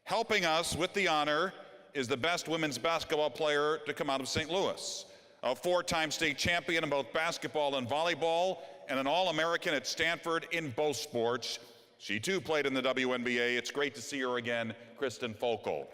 Helping us with the honor is the best women's basketball player to come out of St. Louis, a four-time state champion in both basketball and volleyball, and an All-American at Stanford in both sports. She too played in the WNBA. It's great to see her again, Kristen Fokel.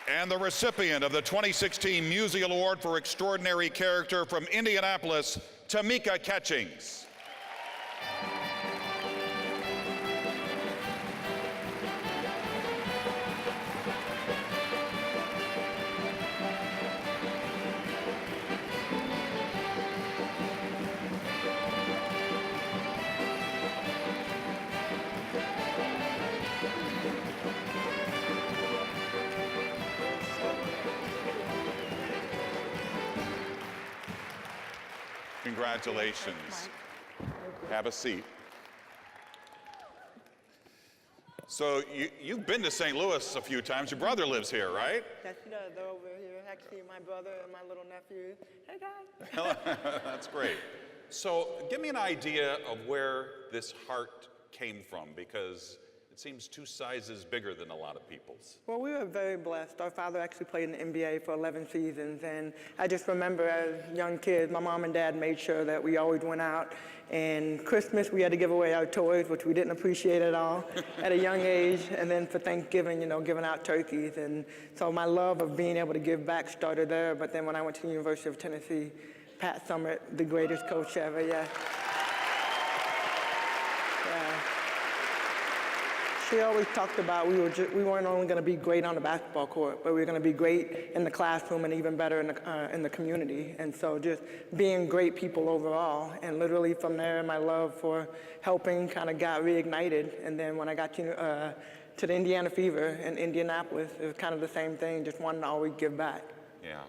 And the recipient of the 2016 Musial Award for Extraordinary Character from Indianapolis, Tamika Catchings. Congratulations. Have a seat. So you've been to St. Louis a few times. Your brother lives here, right? Yes, he does. They're over here. Actually, my brother and my little nephew. Hey, guys. That's great. So give me an idea of where this heart came from, because it seems 2 sizes bigger than a lot of people's. Well, we were very blessed. Our father actually played in the NBA for 11 seasons, and I just remember as young kids, my mom and dad made sure that we always went out, and Christmas we had to give away our toys, which we didn't appreciate at all at a young age, and then for Thanksgiving, giving out turkeys. And so my love of being able to give back started there, but then when I went to the University of Tennessee, Pat Summitt, the greatest coach ever, yeah. She always talked about we weren't only going to be great on the basketball court, but we were going to be great in the classroom and even better in the community. And so just being great people overall. And literally from there, my love for helping kind of got reignited. And then when I got to the Indiana Fever in Indianapolis, it was kind of the same thing, just wanting to always give back. Yeah.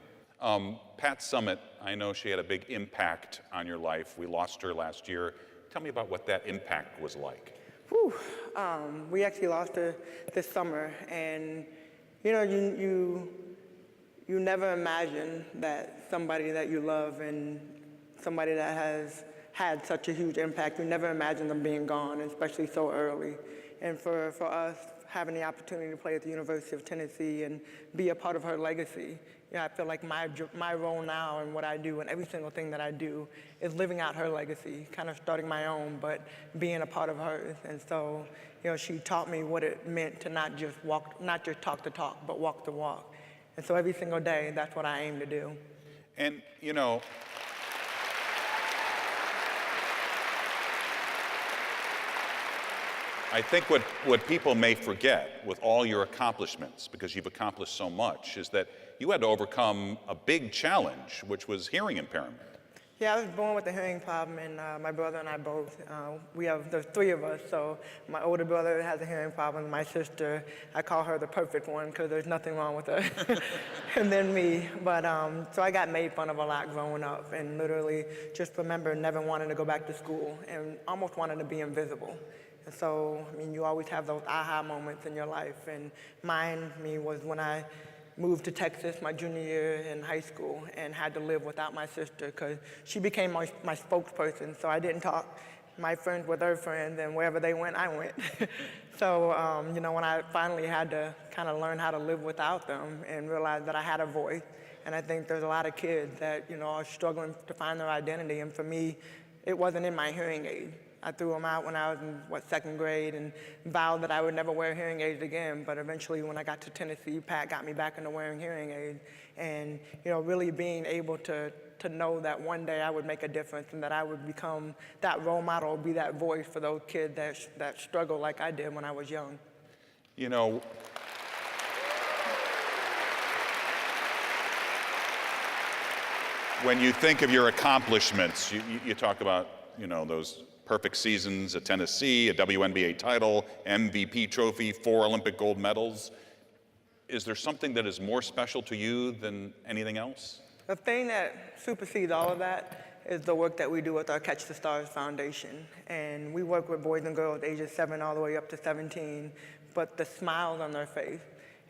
Pat Summitt, I know she had a big impact on your life. We lost her last year. Tell me about what that impact was like. Whew. We actually lost her this summer, and you never imagine that somebody that you love and somebody that has had such a huge impact, you never imagine them being gone, especially so early. And for us, having the opportunity to play at the University of Tennessee and be a part of her legacy, I feel like my role now and what I do and every single thing that I do is living out her legacy, kind of starting my own, but being a part of hers. And so, she taught me what it meant to not just talk the talk, but walk the walk. And so every single day, that's what I aim to do. And, I think what people may forget with all your accomplishments, because you've accomplished so much, is that you had to overcome a big challenge, which was hearing impairment. Yeah, I was born with a hearing problem, and my brother and I both. There's 3 of us, so my older brother has a hearing problem. My sister, I call her the perfect one because there's nothing wrong with her. And then me. But so I got made fun of a lot growing up, and literally just remember never wanting to go back to school and almost wanting to be invisible. And so, you always have those aha moments in your life, and mine, was when I moved to Texas my junior year in high school and had to live without my sister because she became my spokesperson, so I didn't talk. My friends were their friends, and wherever they went, I went. So, when I finally had to kind of learn how to live without them and realize that I had a voice, and I think there's a lot of kids that, are struggling to find their identity, and for me, it wasn't in my hearing aid. I threw them out when I was in, 2nd grade and vowed that I would never wear hearing aids again. But eventually when I got to Tennessee, Pat got me back into wearing hearing aids. And, really being able to know that one day I would make a difference and that I would become that role model, be that voice for those kids that struggle like I did when I was young. When you think of your accomplishments, you talk about, those perfect seasons at Tennessee, a WNBA title, MVP trophy, 4 Olympic gold medals. Is there something that is more special to you than anything else? The thing that supersedes all of that is the work that we do with our Catch the Stars Foundation. And we work with boys and girls ages 7 all the way up to 17, but the smiles on their face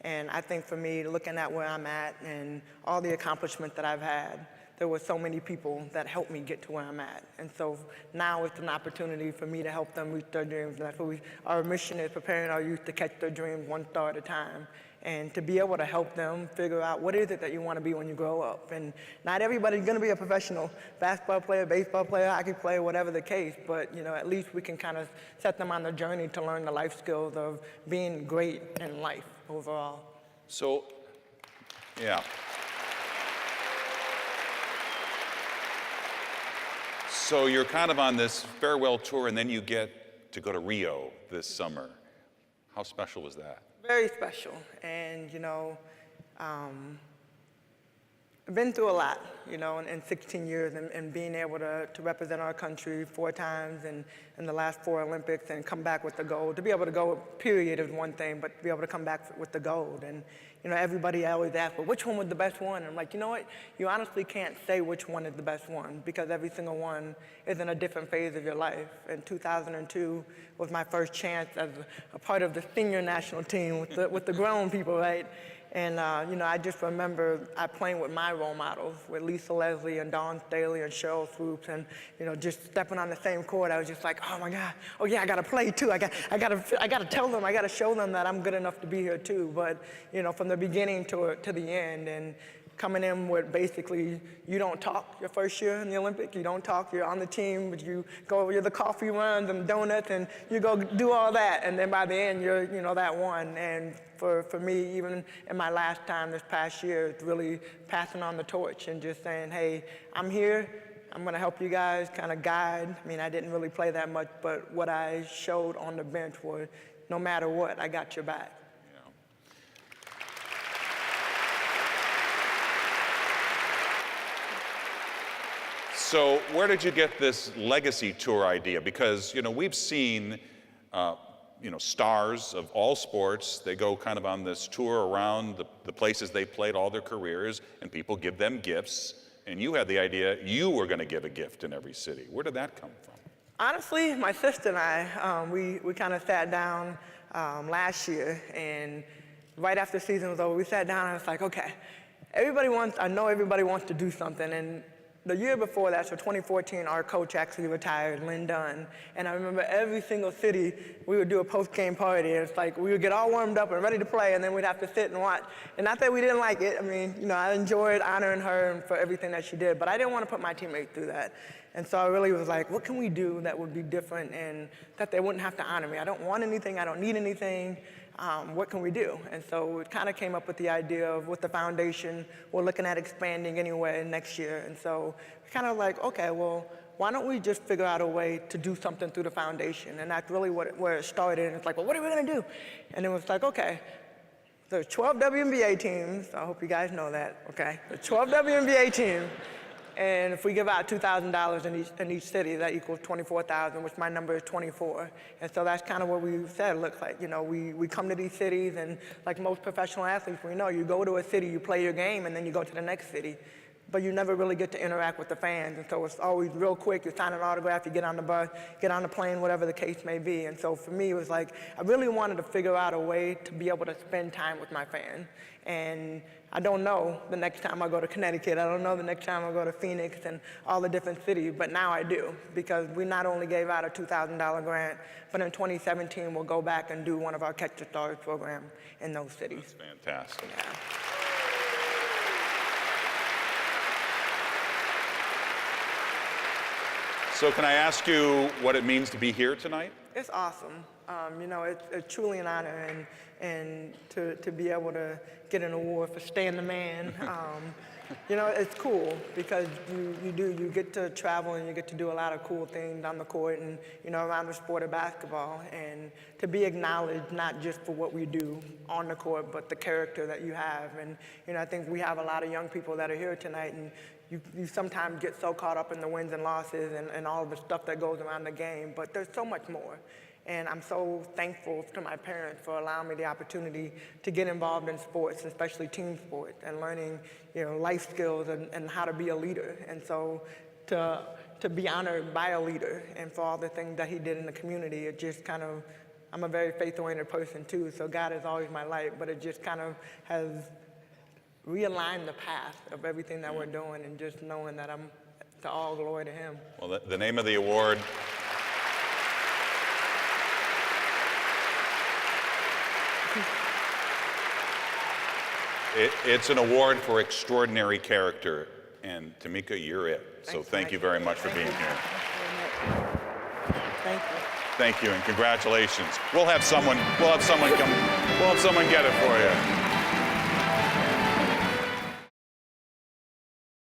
And I think for me, looking at where I'm at and all the accomplishment that I've had, there were so many people that helped me get to where I'm at. And so now it's an opportunity for me to help them reach their dreams. And that's what our mission is, preparing our youth to catch their dreams one star at a time. And to be able to help them figure out what is it that you want to be when you grow up. And not everybody's going to be a professional basketball player, baseball player, hockey player, whatever the case. But at least we can kind of set them on the journey to learn the life skills of being great in life overall. So, yeah. So you're kind of on this farewell tour, and then you get to go to Rio this summer. How special was that? Very special. And, I've been through a lot, in 16 years, and being able to represent our country 4 times in the last 4 Olympics and come back with the gold. To be able to go, period, is one thing, but to be able to come back with the gold. And, everybody always asks, well, which one was the best one? And I'm like, you know what? You honestly can't say which one is the best one, because every single one is in a different phase of your life. And 2002 was my first chance as a part of the senior national team with the grown people, right? And, I just remember playing with my role models, with Lisa Leslie and Dawn Staley and Cheryl Swoops, and, just stepping on the same court, I was just like, oh my God, oh yeah, I gotta play too. I gotta tell them, I gotta show them that I'm good enough to be here too. But, from the beginning to the end, and coming in with basically, you don't talk your first year in the Olympics, you don't talk, you're on the team, but you go over the coffee runs and donuts, and you go do all that, and then by the end, you're, that one. And for me, even in my last time this past year, it's really passing on the torch and just saying, hey, I'm here, I'm gonna help you guys kind of guide. I mean, I didn't really play that much, but what I showed on the bench was, no matter what, I got your back. So where did you get this legacy tour idea? Because, we've seen, stars of all sports. They go kind of on this tour around the places they played all their careers, and people give them gifts. And you had the idea you were going to give a gift in every city. Where did that come from? Honestly, my sister and I, we kind of sat down last year, and right after the season was over, we sat down and I was like, okay, I know everybody wants to do something. And the year before that, so 2014, our coach actually retired, Lynn Dunn. And I remember every single city, we would do a post-game party. And it's like, we would get all warmed up and ready to play, and then we'd have to sit and watch. And not that we didn't like it. I mean, I enjoyed honoring her for everything that she did, but I didn't want to put my teammates through that. And so I really was like, what can we do that would be different and that they wouldn't have to honor me? I don't want anything. I don't need anything. What can we do? And so it kind of came up with the idea of, with the foundation, we're looking at expanding anyway next year. And so kind of like, okay, well, why don't we just figure out a way to do something through the foundation? And that's really where it started. And it's like, well, what are we going to do? And it was like, okay, there's 12 WNBA teams. I hope you guys know that, okay? There's 12 WNBA teams. And if we give out $2,000 in each city, that equals $24,000, which my number is 24. And so that's kind of what we said it looks like. We come to these cities, and like most professional athletes, we know you go to a city, you play your game, and then you go to the next city. But you never really get to interact with the fans. And so it's always real quick. You sign an autograph, you get on the bus, get on the plane, whatever the case may be. And so for me, it was like, I really wanted to figure out a way to be able to spend time with my fans. And I don't know the next time I go to Connecticut. I don't know the next time I go to Phoenix and all the different cities, but now I do, because we not only gave out a $2,000 grant, but in 2017, we'll go back and do one of our Catch the Stars program in those cities. That's fantastic. Yeah. So can I ask you what it means to be here tonight? It's awesome. It's truly an honor, and to be able to get an award for Stan the Man. It's cool because you get to travel and you get to do a lot of cool things on the court and, around the sport of basketball, and to be acknowledged not just for what we do on the court, but the character that you have. And, I think we have a lot of young people that are here tonight, and you sometimes get so caught up in the wins and losses and all of the stuff that goes around the game, but there's so much more. And I'm so thankful to my parents for allowing me the opportunity to get involved in sports, especially team sports, and learning, life skills and how to be a leader. And so to be honored by a leader and for all the things that he did in the community, it just kind of I'm a very faith-oriented person too, so God is always my light, but it just kind of has realigned the path of everything that we're doing, and just knowing that I'm to all glory to Him. Well, the name of the award. It's an award for extraordinary character, and Tamika, you're it. So thank you very much for being here. Thank you. Thank you, and congratulations. We'll have someone get it for you.